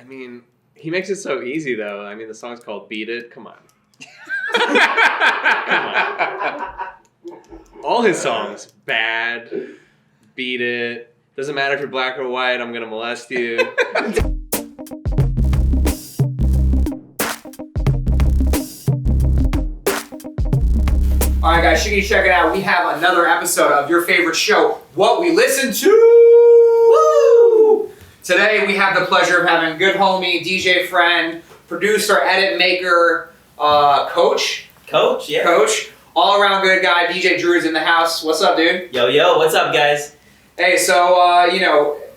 I mean, he makes it so easy, though. I mean, the song's called Beat It. Come on. Come on. All his songs, Bad, Beat It, doesn't matter if you're black or white, I'm gonna molest you. Alright guys, check it out. We have another episode of your favorite show, What We Listen To! Woo! Today we have the pleasure of having good homie, DJ friend, producer, edit maker, coach, all around good guy, DJ Drew's in the house. What's up, dude? Yo, what's up, guys? Hey, so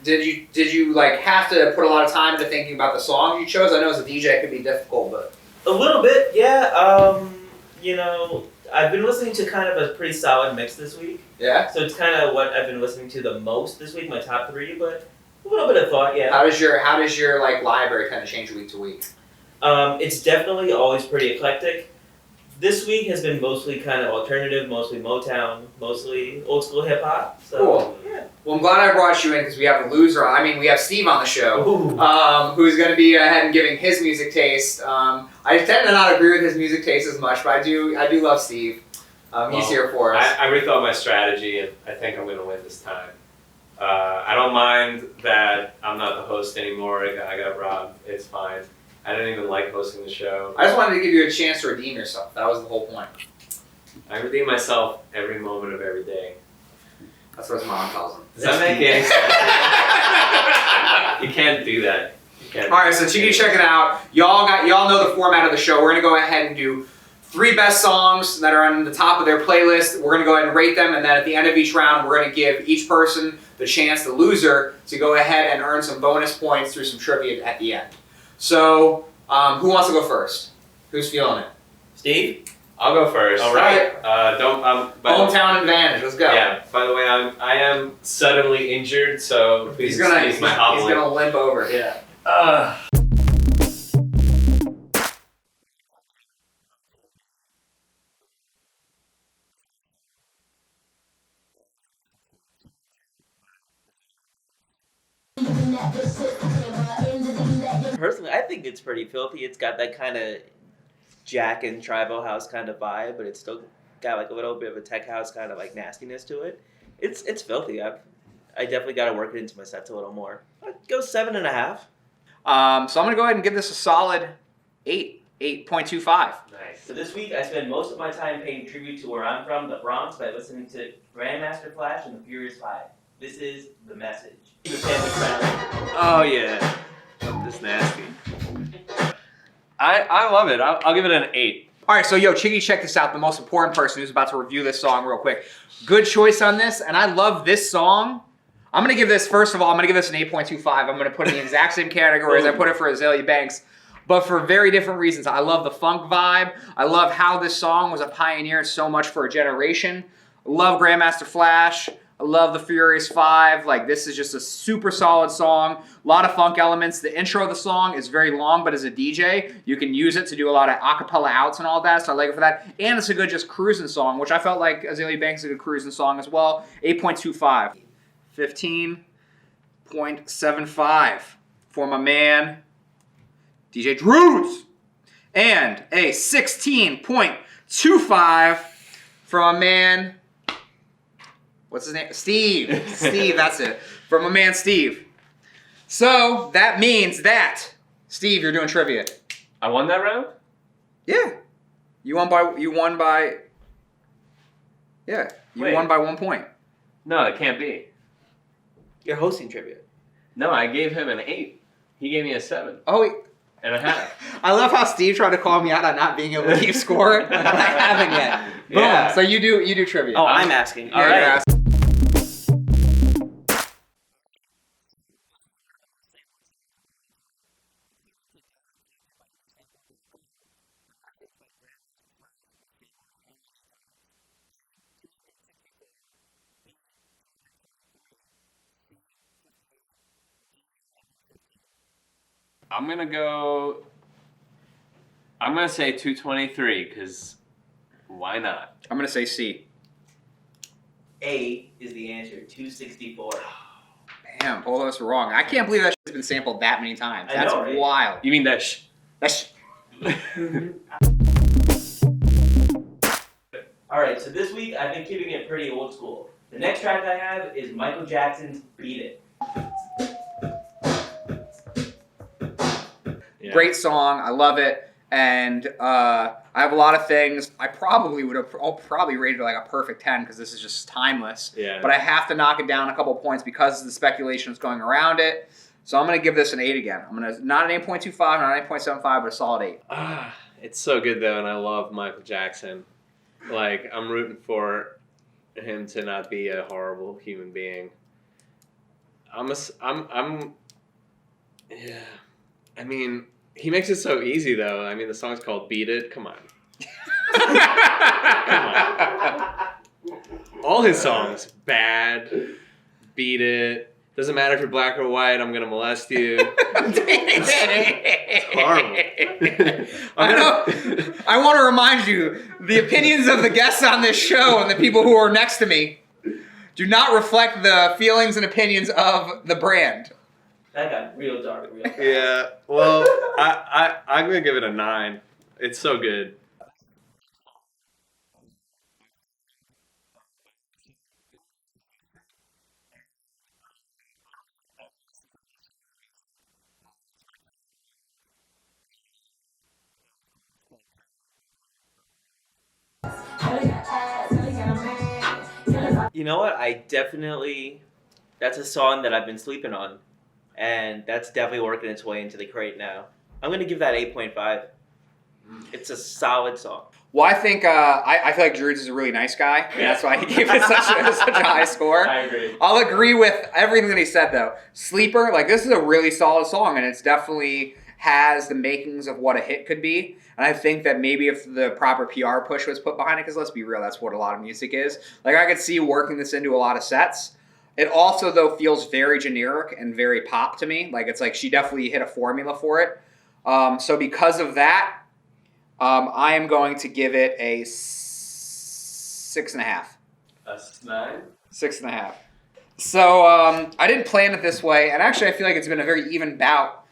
did you like have to put a lot of time into thinking about the songs you chose? I know as a DJ it could be difficult, but A little bit, yeah. I've been listening to kind of a pretty solid mix this week. yeah. So it's kind of what I've been listening to the most this week, my top 3, but a little bit of thought, yeah. How does your like library kind of change week to week? It's definitely always pretty eclectic. This week has been mostly kind of alternative, mostly Motown, mostly old school hip hop. So, cool. Yeah. Well, I'm glad I brought you in because we have a loser. I mean, we have Steve on the show, Ooh. who's going to be ahead and giving his music taste. I tend to not agree with his music taste as much, but I do love Steve. He's here for us. I rethought my strategy, and I think I'm gonna win this time. I don't mind that I'm not the host anymore. I got robbed. It's fine. I didn't even like hosting the show. I just wanted to give you a chance to redeem yourself. That was the whole point. I redeem myself every moment of every day. That's what his mom tells him. Does that make any sense? You can't do that. You can't. All right, so check it out. Y'all know the format of the show. We're gonna go ahead and do 3 best songs that are on the top of their playlist. We're gonna go ahead and rate them, and then at the end of each round, we're gonna give each person the chance, the loser, to go ahead and earn some bonus points through some trivia at the end. So, who wants to go first? Who's feeling it? Steve? I'll go first. All right. Hometown advantage. Let's go. Yeah. By the way, I am suddenly injured, so please excuse my hobbling. He's gonna limp over. Yeah. Personally, I think it's pretty filthy. It's got that kind of Jack and Tribal House kind of vibe, but it's still got like a little bit of a tech house kind of like nastiness to it. It's filthy. I definitely got to work it into my sets a little more. I'd go 7.5. So I'm gonna go ahead and give this a solid 8.25. Nice. So this week, I spend most of my time paying tribute to where I'm from, the Bronx, by listening to Grandmaster Flash and the Furious 5. This is The Message. Keep it family friendly. Oh yeah. This nasty. I love it. I'll give it an 8. All right, so check this out. The most important person who's about to review this song real quick. Good choice on this, and I love this song. I'm gonna give this, first of all, I'm gonna give this an 8.25. I'm gonna put it in the exact same category as I put it for Azalea Banks, but for very different reasons. I love the funk vibe. I love how this song was a pioneer so much for a generation. I love Grandmaster Flash. I love the Furious 5. Like, this is just a super solid song. A lot of funk elements. The intro of the song is very long, but as a DJ, you can use it to do a lot of acapella outs and all that, so I like it for that. And it's a good just cruising song, which I felt like Azalea Banks is a good cruising song as well. 8.25. 15.75 for my man, DJ Roodz. And a 16.25 for my man, what's his name? Steve. Steve, that's it. For my man, Steve. So that means that, Steve, you're doing trivia. I won that round? Yeah. You won by 1 point. No, it can't be. You're hosting trivia. No, I gave him an 8. He gave me a 7.5. Oh, I love how Steve tried to call me out on not being able to keep score, and I haven't yet. Boom. Yeah. So you do trivia. Oh, I'm asking. All right. I'm gonna say 223 because why not? I'm gonna say C. A is the answer, 264. Damn, both of us were wrong. I can't believe that shit's been sampled that many times. I That's know, right? wild. You mean that That's Alright, so this week I've been keeping it pretty old school. The next track I have is Michael Jackson's Beat It. Yeah. great song. I love it. And I have a lot of things. I'll probably rate it like a perfect 10 because this is just timeless. Yeah. But I have to knock it down a couple points because of the speculation that's going around it. So I'm going to give this an 8 again. I'm going to, not an 8.25, not an 8.75, but a solid 8. It's so good though, and I love Michael Jackson. Like, I'm rooting for him to not be a horrible human being. Yeah. I mean, he makes it so easy though. I mean, the song's called "Beat It." Come on. Come on. All his songs, "Bad," "Beat It." Doesn't matter if you're black or white. I'm gonna molest you. It's horrible. I know. I want to remind you, the opinions of the guests on this show and the people who are next to me do not reflect the feelings and opinions of the brand. That got real dark real fast. Yeah. Well, I'm gonna give it a 9. It's so good. You know what? That's a song that I've been sleeping on. And that's definitely working its way into the crate now. I'm going to give that 8.5. It's a solid song. Well, I think I feel like Roodz is a really nice guy. And that's why he gave it such a high score. I agree. I'll agree with everything that he said, though. Sleeper, like, this is a really solid song, and it's definitely has the makings of what a hit could be. And I think that maybe if the proper PR push was put behind it, because let's be real, that's what a lot of music is. Like, I could see working this into a lot of sets. It also, though, feels very generic and very pop to me. Like, it's like she definitely hit a formula for it. So because of that, I am going to give it a 6.5. A 9? 6.5. So I didn't plan it this way, and actually I feel like it's been a very even bout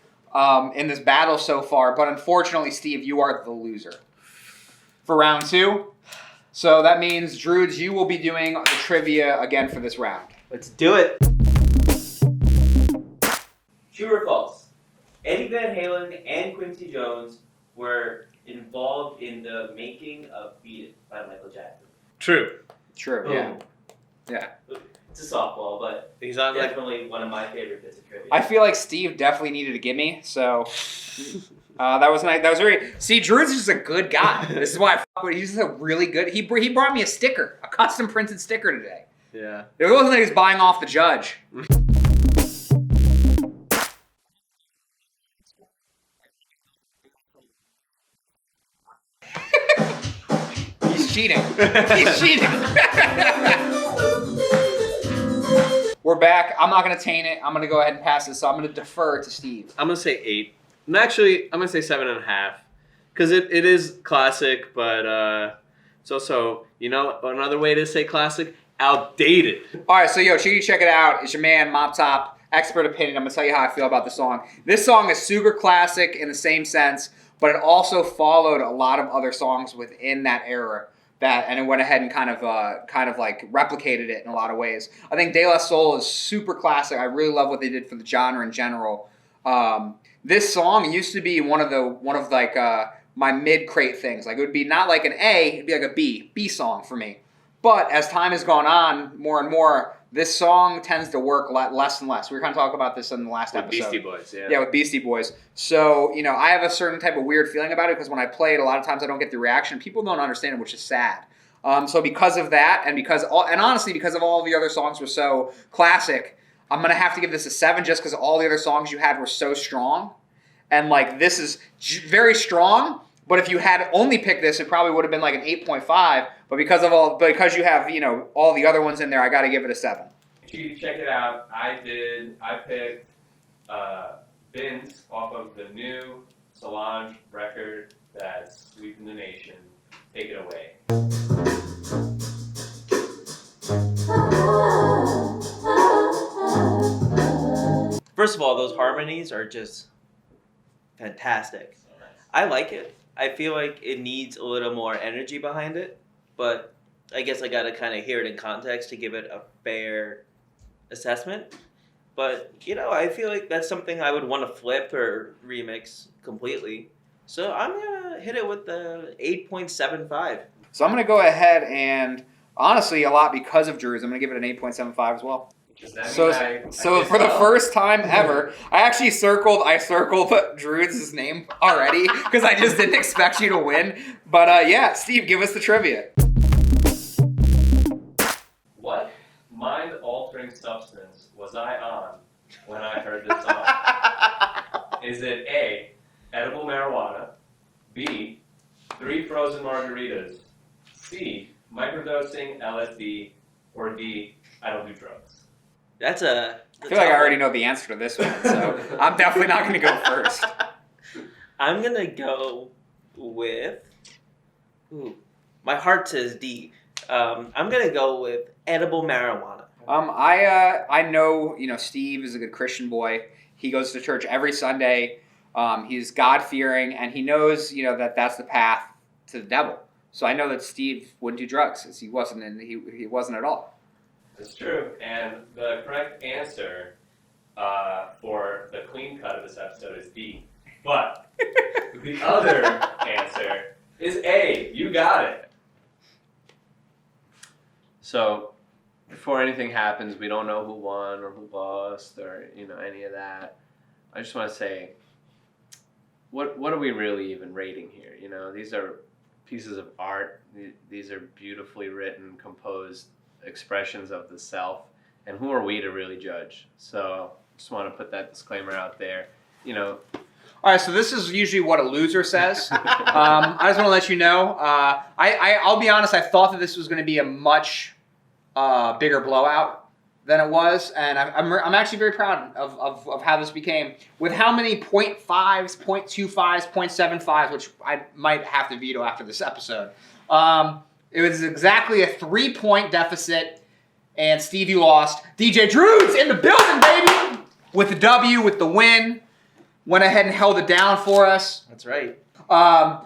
in this battle so far, but unfortunately, Steve, you are the loser for round 2. So that means, Roodz, you will be doing the trivia again for this round. Let's do it. True or false? Eddie Van Halen and Quincy Jones were involved in the making of Beat It by Michael Jackson. True. True, Boom. yeah. It's a softball, but He's on like. definitely one of my favorite bits of trivia. I feel like Steve definitely needed a gimme, so that was nice. That was very. See, Roodz is just a good guy. This is why I fuck with him. He's just a really good. He brought me a sticker, a custom printed sticker today. Yeah. It wasn't like he was buying off the judge. He's cheating. He's cheating. We're back. I'm not going to taint it. I'm going to go ahead and pass this. So I'm going to defer to Steve. I'm gonna say 8. And actually, I'm gonna say 7.5. Because it is classic, but it's also, you know, another way to say classic, outdated. All right, so check it out. It's your man, Mop Top, expert opinion. I'm going to tell you how I feel about the song. This song is super classic in the same sense, but it also followed a lot of other songs within that era. And it went ahead and kind of like replicated it in a lot of ways. I think De La Soul is super classic. I really love what they did for the genre in general. This song used to be one of my mid-crate things. Like, it would be not like an A, it'd be like a B song for me. But as time has gone on, more and more, this song tends to work less and less. We were kind of talking about this in the last episode. Beastie Boys, yeah. Yeah, with Beastie Boys. So, I have a certain type of weird feeling about it because when I play it, a lot of times I don't get the reaction. People don't understand it, which is sad. So because of that, and honestly, because of all the other songs were so classic, I'm going to have to give this a 7 just because all the other songs you had were so strong. And, like, this is very strong, but if you had only picked this, it probably would have been like an 8.5. But because you have, all the other ones in there, I got to give it a 7. You check it out. I picked Bins off of the new Solange record that's sweeping the nation. Take it away. First of all, those harmonies are just fantastic. I like it. I feel like it needs a little more energy behind it, but I guess I gotta kind of hear it in context to give it a fair assessment. But I feel like that's something I would want to flip or remix completely. So I'm gonna hit it with the 8.75. So I'm going to go ahead and, honestly, a lot because of Drew's, I'm going to give it an 8.75 as well. So for the first time ever, I circled Drew's name already because I just didn't expect you to win. But yeah, Steve, give us the trivia. What mind-altering substance was I on when I heard this song? Is it A, edible marijuana, B, 3 frozen margaritas, C, microdosing LSD, or D, I don't do drugs? I feel like I already know the answer to this one, so I'm definitely not going to go first. I'm going to go with... Ooh, my heart says D. I'm going to go with edible marijuana. I know, Steve is a good Christian boy. He goes to church every Sunday. He's God-fearing, and he knows, that that's the path to the devil. So I know that Steve wouldn't do drugs, as he wasn't at all. That's true, and the correct answer for the clean cut of this episode is B. But the other answer is A. You got it. So, before anything happens, we don't know who won or who lost or any of that. I just want to say, what are we really even rating here? These are pieces of art. These are beautifully written, composed expressions of the self, and who are we to really judge? So just want to put that disclaimer out there. All right, so this is usually what a loser says. I just want to let you know. I'll be honest. I thought that this was going to be a much bigger blowout than it was, and I'm actually very proud of how this became. With how many 0.5s, 0.25s, 0.75s, which I might have to veto after this episode. It was exactly a 3-point deficit, and Steve, you lost. DJ Roodz in the building, baby! With the W, with the win. Went ahead and held it down for us. That's right.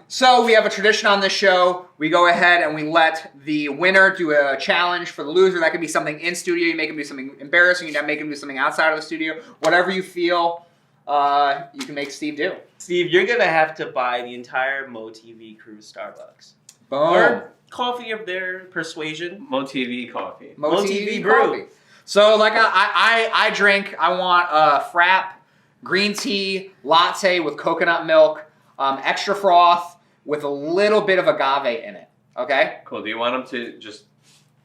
So we have a tradition on this show. We go ahead and we let the winner do a challenge for the loser. That could be something in studio. You make him do something embarrassing. You make him do something outside of the studio. Whatever you feel, you can make Steve do. Steve, you're going to have to buy the entire MoTV crew Starbucks. Boom. Or coffee of their persuasion. MoTV coffee. MoTV brew. So like I drink, I want a frap, green tea, latte with coconut milk, extra froth with a little bit of agave in it. Okay? Cool. Do you want them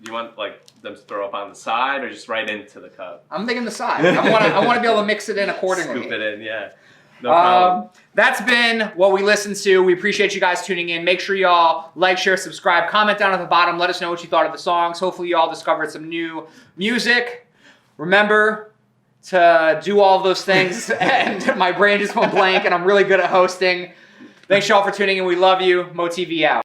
to throw up on the side or just right into the cup? I'm thinking the side. I want to be able to mix it in accordingly. Scoop it in, yeah. No problem. That's been what we listened to. We appreciate you guys tuning in. Make sure y'all like, share, subscribe, comment down at the bottom. Let us know what you thought of the songs. Hopefully y'all discovered some new music. Remember to do all of those things. And my brain just went blank, and I'm really good at hosting. Thanks y'all for tuning in. We love you. MoTV out.